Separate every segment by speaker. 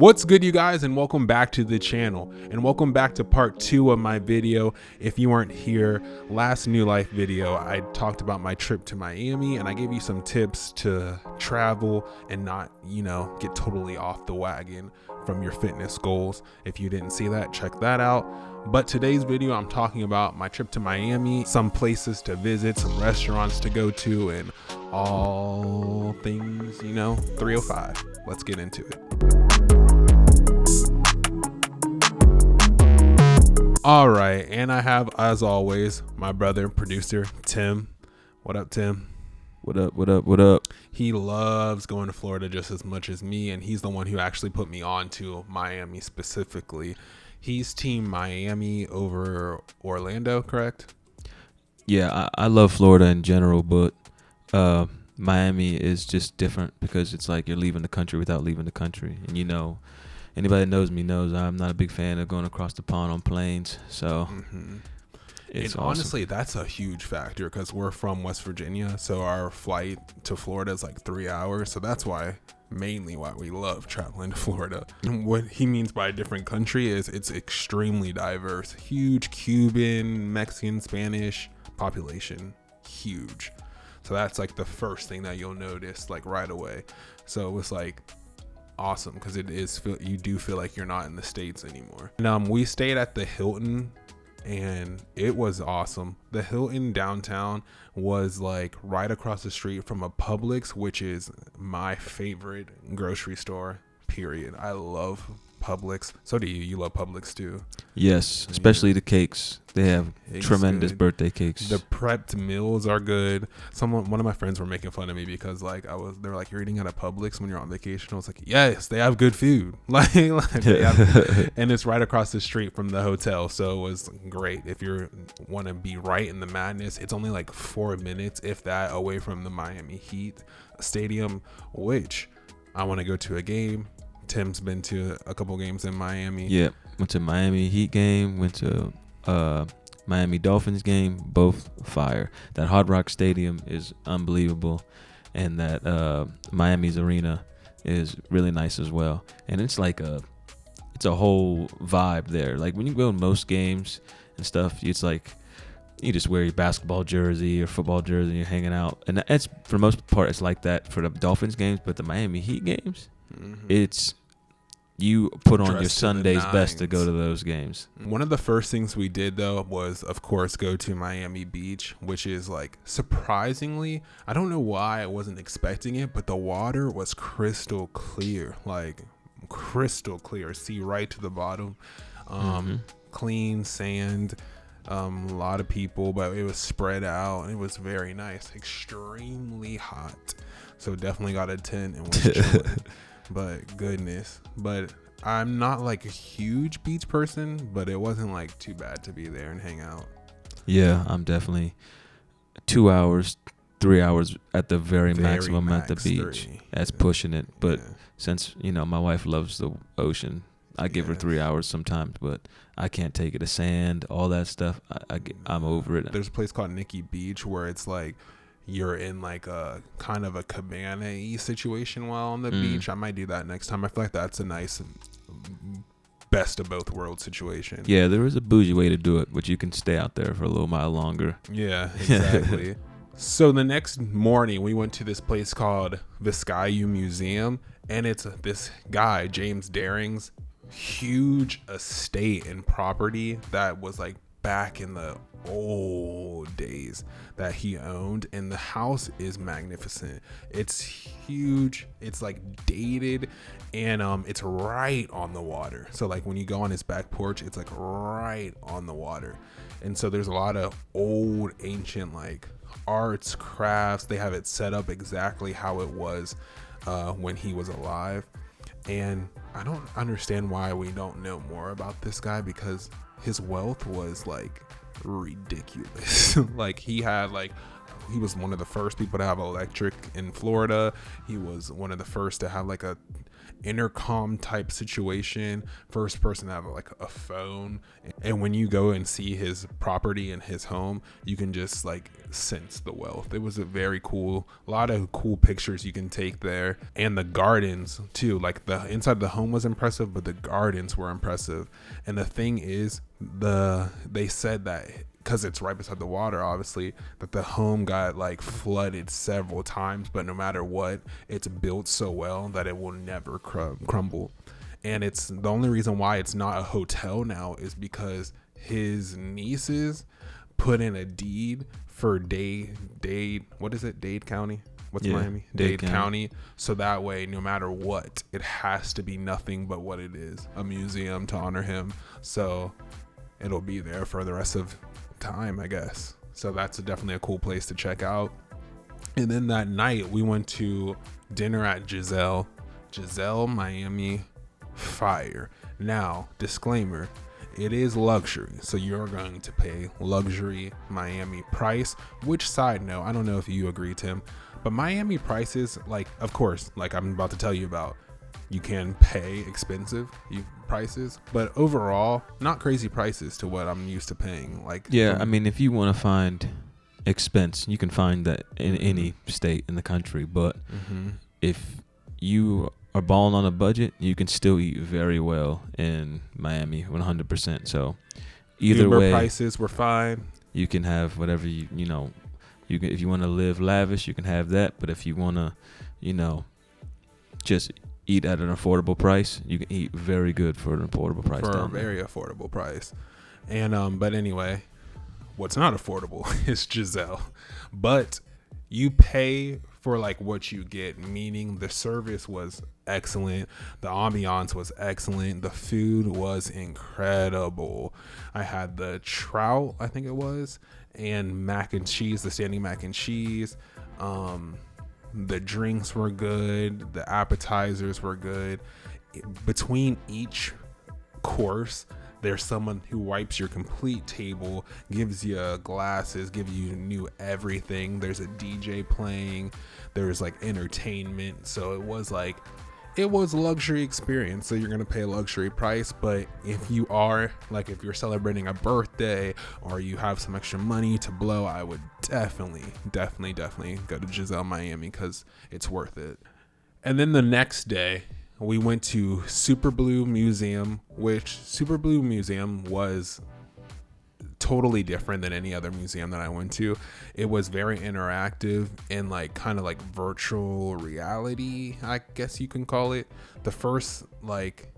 Speaker 1: What's good, you guys, and welcome back to the channel, and welcome back to part 2 of my video. If you weren't here, last New Life video, I talked about my trip to Miami, and I gave you some tips to travel and not, get totally off the wagon from your fitness goals. If you didn't see that, check that out. But today's video, I'm talking about my trip to Miami, some places to visit, some restaurants to go to, and all things, 305. Let's get into it. All right, and I have, as always, my brother, producer, Tim. What up, Tim?
Speaker 2: What up?
Speaker 1: He loves going to Florida just as much as me, and he's the one who actually put me on to Miami specifically. He's team Miami over Orlando, correct?
Speaker 2: Yeah, I love Florida in general, but Miami is just different because it's like you're leaving the country without leaving the country. And anybody that knows me knows I'm not a big fan of going across the pond on planes. So it's
Speaker 1: and
Speaker 2: awesome.
Speaker 1: honestly, that's a huge factor because we're from West Virginia, so our flight to Florida is like 3 hours. So that's mainly why we love traveling to Florida. And what he means by a different country is it's extremely diverse. Huge Cuban, Mexican, Spanish population. Huge. So that's like the first thing that you'll notice like right away. So it was like awesome because you do feel like you're not in the States anymore. And we stayed at the Hilton, and it was awesome. The Hilton downtown was like right across the street from a Publix, which is my favorite grocery store, period. I love Publix. So do you. You love Publix too?
Speaker 2: Yes, especially the cakes. They have tremendous birthday cakes.
Speaker 1: The prepped meals are good. One of my friends were making fun of me because they were like, you're eating at a Publix when you're on vacation. I was like, yes, they have good food. They have, and it's right across the street from the hotel. So it was great. If you want to be right in the madness, it's only like 4 minutes, if that, away from the Miami Heat stadium, which I want to go to a game. Tim's been to a couple games in Miami.
Speaker 2: Yeah, went to Miami Heat game, went to Miami Dolphins game, both fire. That Hard Rock Stadium is unbelievable, and that Miami's arena is really nice as well. And it's like it's a whole vibe there. Like when you go to most games and stuff, it's like you just wear your basketball jersey or football jersey and you're hanging out. And it's, for the most part, it's like that for the Dolphins games, but the Miami Heat games, it's you put on your Sunday's best to go to those games.
Speaker 1: One of the first things we did, though, was, of course, go to Miami Beach, which is like surprisingly, I don't know why I wasn't expecting it, but the water was crystal clear, see right to the bottom. Clean sand, a lot of people, but it was spread out and it was very nice. Extremely hot, so definitely got a tent and was chilling. But goodness, but I'm not like a huge beach person, but it wasn't like too bad to be there and hang out.
Speaker 2: Yeah, I'm definitely 2 hours, 3 hours at the very maximum at the beach.
Speaker 1: 3.
Speaker 2: That's pushing it. But since, my wife loves the ocean, I give her 3 hours sometimes, but I can't take it. The sand, all that stuff, I'm over it.
Speaker 1: There's a place called Nikki Beach where it's like you're in like a kind of a cabana-y situation while on the beach. I might do that next time. I feel like that's a nice best of both worlds situation.
Speaker 2: Yeah, there is a bougie way to do it, but you can stay out there for a little while longer.
Speaker 1: Yeah, exactly. So the next morning we went to this place called Vizcaya Museum, and it's this guy, James Daring's huge estate and property that was like back in the old days that he owned, and the house is magnificent. It's huge, it's like dated, and it's right on the water. So like when you go on his back porch, it's like right on the water. And so there's a lot of old ancient like arts, crafts. They have it set up exactly how it was when he was alive. And I don't understand why we don't know more about this guy, because his wealth was like ridiculous. He was one of the first people to have electric in Florida. He was one of the first to have intercom type situation, first person to have like a phone. And when you go and see his property and his home, you can just like sense the wealth. It was a very cool, a lot of cool pictures you can take there. And the gardens too, like the inside of the home was impressive, but the gardens were impressive. And the thing is, they said that because it's right beside the water, obviously, that the home got like flooded several times, but no matter what, it's built so well that it will never crumble. And it's the only reason why it's not a hotel now is because his nieces put in a deed for Dade, what is it? Dade County? What's Miami? Dade County. So that way, no matter what, it has to be nothing but what it is, a museum to honor him. So it'll be there for the rest of time, I guess. So that's definitely a cool place to check out. And then that night we went to dinner at Giselle, Miami, fire. Now, disclaimer, it is luxury, so you're going to pay luxury Miami price, which, side note, I don't know if you agree, Tim, but Miami prices, like, of course, like I'm about to tell you about, you can pay expensive prices, but overall, not crazy prices to what I'm used to paying. Like,
Speaker 2: yeah, I mean, if you want to find expense, you can find that in any state in the country. But if you are balling on a budget, you can still eat very well in Miami, 100%. So either
Speaker 1: Uber
Speaker 2: way,
Speaker 1: prices were fine.
Speaker 2: You can have whatever you know. You can, if you want to live lavish, you can have that. But if you want to, just eat at an affordable price, you can eat very good for an affordable price.
Speaker 1: For a very affordable price. And but anyway, what's not affordable is Giselle. But you pay for like what you get, meaning the service was excellent, the ambiance was excellent, the food was incredible. I had the trout, I think it was, and mac and cheese, the standing mac and cheese. The drinks were good. The appetizers were good. Between each course, there's someone who wipes your complete table, gives you glasses, gives you new everything. There's a DJ playing. There's like entertainment. So it was luxury experience. So you're going to pay a luxury price. But if you're celebrating a birthday or you have some extra money to blow, I would definitely go to Giselle Miami because it's worth it. And then the next day we went to Super Blue Museum, which Super Blue Museum was totally different than any other museum that I went to. It was very interactive and like kind of like virtual reality, I guess you can call it. The first, like,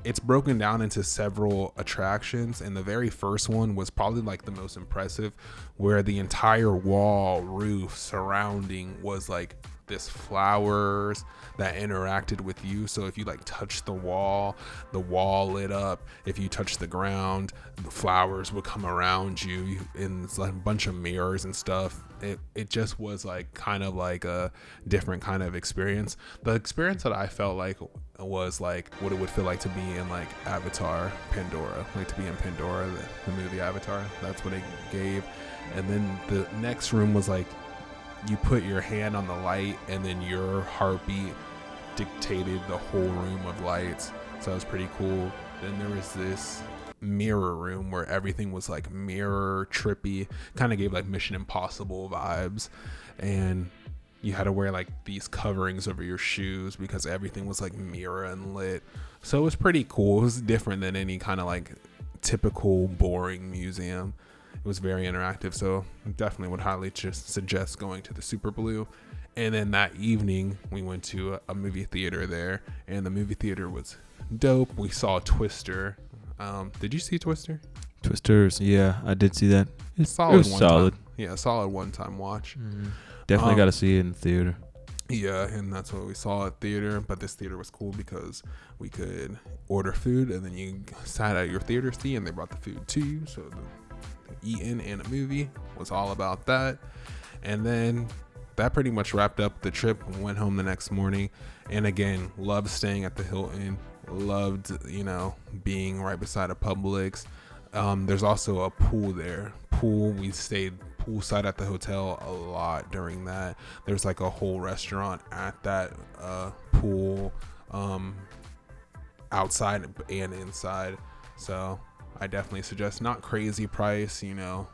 Speaker 1: it's broken down into several attractions, and the very first one was probably like the most impressive, where the entire wall roof surrounding was like this flowers that interacted with you. So if you like touch the wall lit up. If you touch the ground, the flowers would come around you, and it's like a bunch of mirrors and stuff. It just was like kind of like a different kind of experience. The experience that I felt like was like what it would feel like to be in like Avatar Pandora, like to be in Pandora, the movie Avatar. That's what it gave. And then the next room was like you put your hand on the light and then your heartbeat dictated the whole room of lights. So it was pretty cool. Then there was this mirror room where everything was like mirror trippy, kind of gave like Mission Impossible vibes. And you had to wear like these coverings over your shoes because everything was like mirror and lit. So it was pretty cool. It was different than any kind of like typical boring museum. It was very interactive, so definitely would highly just suggest going to the Super Blue. And then that evening, we went to a movie theater there, and the movie theater was dope. We saw Twister. Did you see Twister?
Speaker 2: Twisters, yeah, I did see that.
Speaker 1: It was solid. Yeah, solid one-time watch.
Speaker 2: Definitely got to see it in the theater.
Speaker 1: Yeah, and that's what we saw at theater. But this theater was cool because we could order food, and then you sat at your theater seat, and they brought the food to you. So eating and a movie was all about that. And then that pretty much wrapped up the trip. We went home the next morning, and again, loved staying at the Hilton, loved being right beside a Publix. There's also a pool there. We stayed poolside at the hotel a lot during that. There's like a whole restaurant at that pool. outside and inside. So I definitely suggest, not crazy price,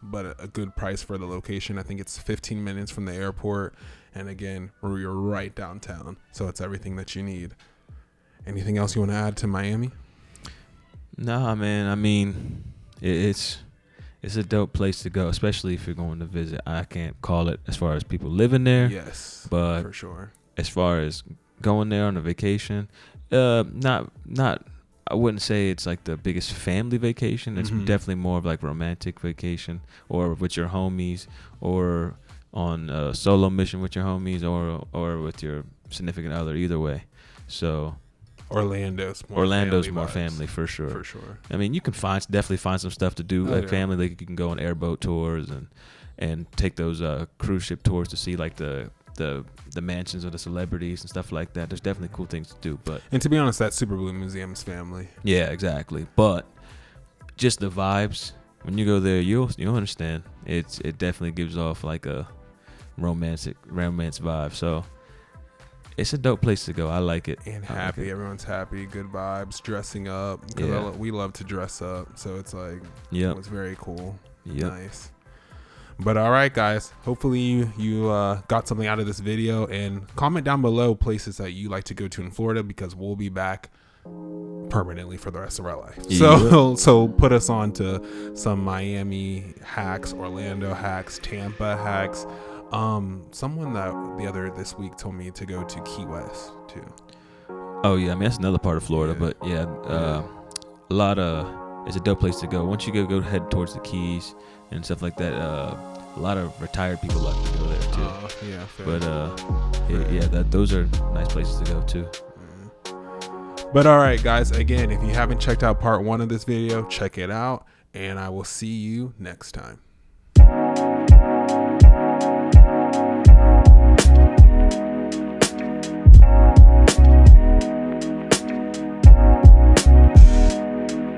Speaker 1: but a good price for the location. I think it's 15 minutes from the airport, and again, you're right downtown, so it's everything that you need. Anything else you want to add to Miami?
Speaker 2: Nah, man. I mean, it's a dope place to go, especially if you're going to visit. I can't call it as far as people living there.
Speaker 1: Yes,
Speaker 2: but
Speaker 1: for sure.
Speaker 2: As far as going there on a vacation, not. I wouldn't say it's like the biggest family vacation. It's definitely more of like romantic vacation, or with your homies, or on a solo mission with your homies, or with your significant other. Either way, so.
Speaker 1: Orlando's
Speaker 2: more family for sure.
Speaker 1: For sure.
Speaker 2: I mean, you can definitely find some stuff to do family. Like you can go on airboat tours and take those cruise ship tours to see like the mansions of the celebrities and stuff like that. There's definitely cool things to do.
Speaker 1: And to be honest, that Super Blue Museum's family.
Speaker 2: Yeah, exactly. But just the vibes when you go there, you'll understand. It definitely gives off like a romance vibe. So. It's a dope place to go. I like it.
Speaker 1: And happy. Everyone's happy. Good vibes. Dressing up. We love to dress up. So it's like, it's very cool.
Speaker 2: Yep.
Speaker 1: Nice. But all right, guys. Hopefully you got something out of this video. And comment down below places that you like to go to in Florida, because we'll be back permanently for the rest of our life. So put us on to some Miami hacks, Orlando hacks, Tampa hacks. Someone that this week told me to go to Key West too.
Speaker 2: Oh yeah, I mean that's another part of Florida, but it's a dope place to go. Once you go head towards the Keys and stuff like that, a lot of retired people like to go there too.
Speaker 1: Yeah, fair.
Speaker 2: But those are nice places to go too.
Speaker 1: But all right, guys, again, if you haven't checked out part 1 of this video, check it out, and I will see you next time.